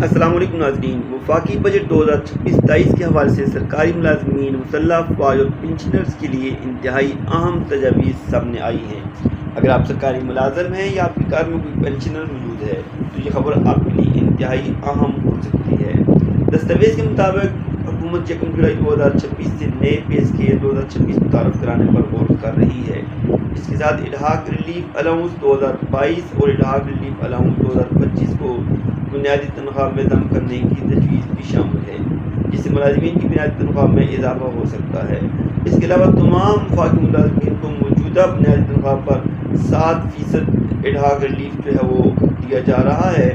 السلام علیکم ناظرین، وفاقی بجٹ 2026-23 کے حوالے سے سرکاری ملازمین، مسلح افواج اور پنشنرز کے لیے انتہائی اہم تجاویز سامنے آئی ہیں۔ اگر آپ سرکاری ملازم ہیں یا آپ کی کار میں کوئی پنشنر موجود ہے تو یہ خبر آپ کے لیے انتہائی اہم ہو سکتی ہے۔ دستاویز کے مطابق حکومت 1 جولائی 2026 سے نئے پے اسکیل 2026 متعارف کرانے پر غور کر رہی ہے۔ اس کے ساتھ اڈہاک ریلیف الاؤنس 2022 اور اڈہاک ریلیف الاؤنس 2025 کو بنیادی تنخواہ میں ضم کرنے کی تجویز بھی شامل ہے، جس سے ملازمین کی بنیادی تنخواہ میں اضافہ ہو سکتا ہے۔ اس کے علاوہ تمام وفاقی ملازمین کو موجودہ بنیادی تنخواہ پر 7% اڈہاک ریلیف جو ہے وہ دیا جا رہا ہے،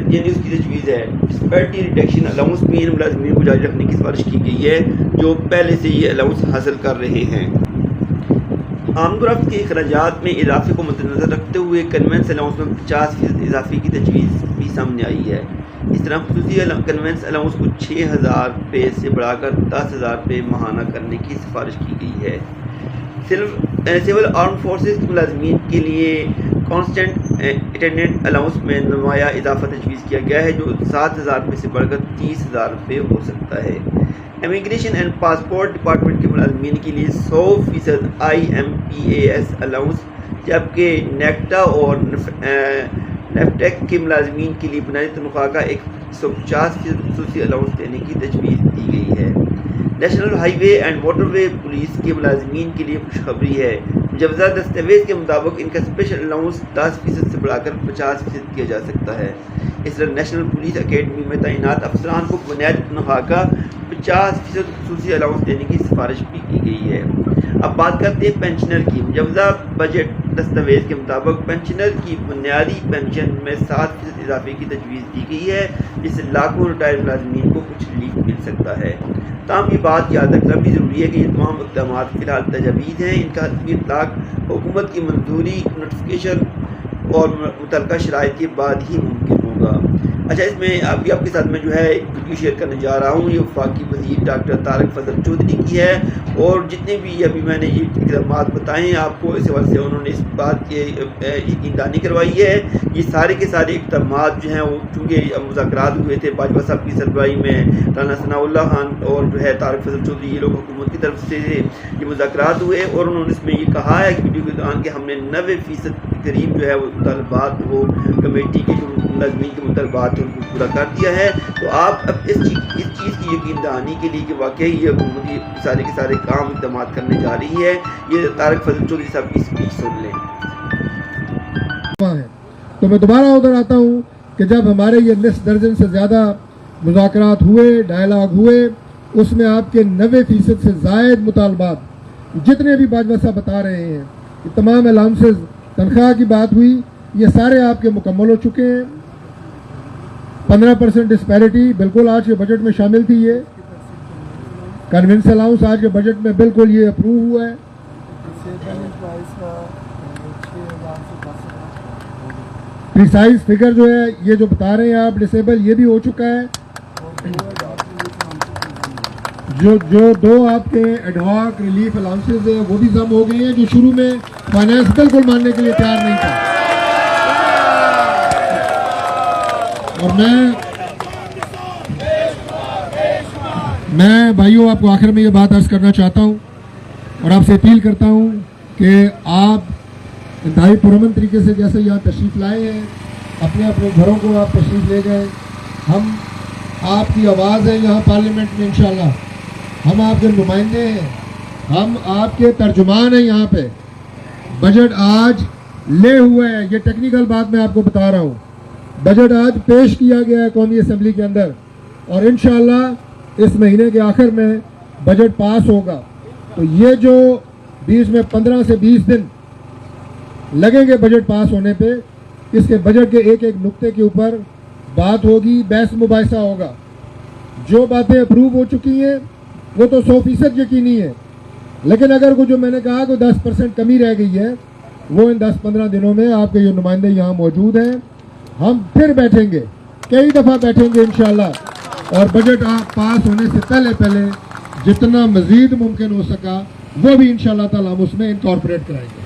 یعنی اس کی تجویز ہے۔ ڈسپیرٹی ریڈکشن الاؤنس بھی ان ملازمین کو جاری رکھنے کی سفارش کی گئی ہے جو پہلے سے یہ الاؤنس حاصل کر رہے ہیں۔ آمد و رفت کے اخراجات میں اضافے کو مد نظر رکھتے ہوئے کنوینس الاؤنس میں 50% اضافے کی تجویز بھی سامنے آئی ہے۔ اس طرح خصوصی کنوینس الاؤنس کو 6,000 روپے سے بڑھا کر 10,000 روپے ماہانہ کرنے کی سفارش کی گئی ہے۔ سول آرم فورسز کے ملازمین کے لیے کانسٹنٹ اٹینڈنٹ الاؤنس میں نمایاں اضافہ تجویز کیا گیا ہے جو 7,000 روپے سے بڑھ کر 30,000 روپے ہو سکتا ہے۔ امیگریشن اینڈ پاسپورٹ ڈپارٹمنٹ کے ملازمین کے لیے 100% IMPAS الاؤنس، جبکہ نیکٹا اور نیفٹیک کے ملازمین کے لیے بنیادی تنخواہ کا 150% خصوصی الاؤنس دینے کی تجویز دی گئی ہے۔ National high way and water way police کے ملازمین کے لیے خوشخبری ہے، مجوزہ دستاویز کے مطابق ان کا اسپیشل الاؤنس 10% سے بڑھا کر 50% کیا جا سکتا ہے۔ اس طرح نیشنل پولیس اکیڈمی میں تعینات افسران کو بنیادی تنخواہ کا 50% خصوصی الاؤنس دینے کی سفارش بھی کی گئی ہے۔ اب بات کرتے ہیں پینشنر کی۔ مجوزہ بجٹ دستاویز کے مطابق پینشنر کی بنیادی پینشن میں 7% اضافے کی تجویز دی گئی ہے، جس سے لاکھوں ریٹائرڈ ملازمین کو کچھ ریلیف مل سکتا ہے۔ تاہم یہ بات یاد رکھنا بھی ضروری ہے کہ یہ تمام اقدامات فی الحال تجاویز ہیں، ان کا حتمی اطلاق حکومت کی منظوری، نوٹیفیکیشن اور متعلقہ شرائط کے بعد ہی ممکن ہوگا۔ اچھا، اس میں ابھی آپ کے ساتھ میں جو ہے ایک ویڈیو شیئر کرنے جا رہا ہوں، یہ وفاقی وزیر ڈاکٹر طارق فضل چودھری کی ہے، اور جتنے بھی ابھی میں نے یہ اقدامات بتائے ہیں آپ کو، اس حوالے سے انہوں نے اس بات کی یقین دہانی کروائی ہے۔ یہ سارے کے سارے اقدامات جو ہیں وہ چونکہ مذاکرات ہوئے تھے باجوہ صاحب کی سربراہی میں، رانا ثناء اللہ خان اور جو ہے طارق فضل چودھری، یہ لوگ حکومت کی طرف سے یہ مذاکرات ہوئے، اور انہوں نے اس میں یہ کہا ہے کہ ویڈیو کے دوران کہ ہم نے 90% قریب جو ہے وہ مطالبات وہ کمیٹی کے جو ملازمین کے مطالبات ان کو پورا کر دیا ہے۔ تو آپ اب اس چیز کی یقین دہانی کے لیے کہ واقعی یہ حکومت یہ سارے کے سارے کام اقدامات کرنے جا رہی ہے، یہ طارق فضل چودھری صاحب کی اسپیچ سن لیں۔ تو میں دوبارہ ادھر آتا ہوں کہ جب ہمارے یہ 10 درجن سے زیادہ مذاکرات ہوئے، ڈائلاگ ہوئے، اس میں آپ کے 90% سے زائد مطالبات جتنے بھی باجوہ صاحب بتا رہے ہیں، یہ تمام الاؤنسز، تنخواہ کی بات ہوئی، یہ سارے آپ کے مکمل ہو چکے ہیں۔ 15% ڈسپیرٹی بالکل آج کے بجٹ میں شامل تھی، یہ کنوینس الاؤنس آج کے بجٹ میں بالکل یہ اپروو ہوا ہے۔ پریسائز فگر جو ہے یہ جو بتا رہے ہیں آپ ڈسیبل، یہ بھی ہو چکا ہے۔ جو 2 آپ کے ایڈہاک ریلیف الاؤنسز ہیں وہ بھی ضم ہو گئے ہیں، جو شروع میں فائنانس بالکل ماننے کے لیے تیار نہیں تھا۔ اور میں بھائیوں آپ کو آخر میں یہ بات عرض کرنا چاہتا ہوں اور آپ سے اپیل کرتا ہوں کہ آپ انتہائی پرامن طریقے سے جیسے یہاں تشریف لائے ہیں، اپنے اپنے گھروں کو آپ تشریف لے گئے، ہم آپ کی آواز ہے یہاں پارلیمنٹ میں، انشاءاللہ ہم آپ کے نمائندے ہیں، ہم آپ کے ترجمان ہیں یہاں پہ۔ بجٹ آج لے ہوئے ہے، یہ ٹیکنیکل بات میں آپ کو بتا رہا ہوں، بجٹ آج پیش کیا گیا ہے قومی اسمبلی کے اندر، اور انشاءاللہ اس مہینے کے آخر میں بجٹ پاس ہوگا۔ تو یہ جو بیچ میں 15 سے 20 دن لگیں گے بجٹ پاس ہونے پہ، اس کے بجٹ کے ایک ایک نقطے کے اوپر بات ہوگی، بحث مباحثہ ہوگا۔ جو باتیں اپروو ہو چکی ہیں وہ تو 100% یقینی ہے، لیکن اگر جو میں نے کہا کہ 10% کمی رہ گئی ہے، وہ ان 10-15 دنوں میں آپ کے جو نمائندے یہاں موجود ہیں، ہم پھر بیٹھیں گے، کئی دفعہ بیٹھیں گے انشاءاللہ، اور بجٹ پاس ہونے سے پہلے جتنا مزید ممکن ہو سکا وہ بھی انشاءاللہ تعالی ہم اس میں انکارپوریٹ کرائیں گے۔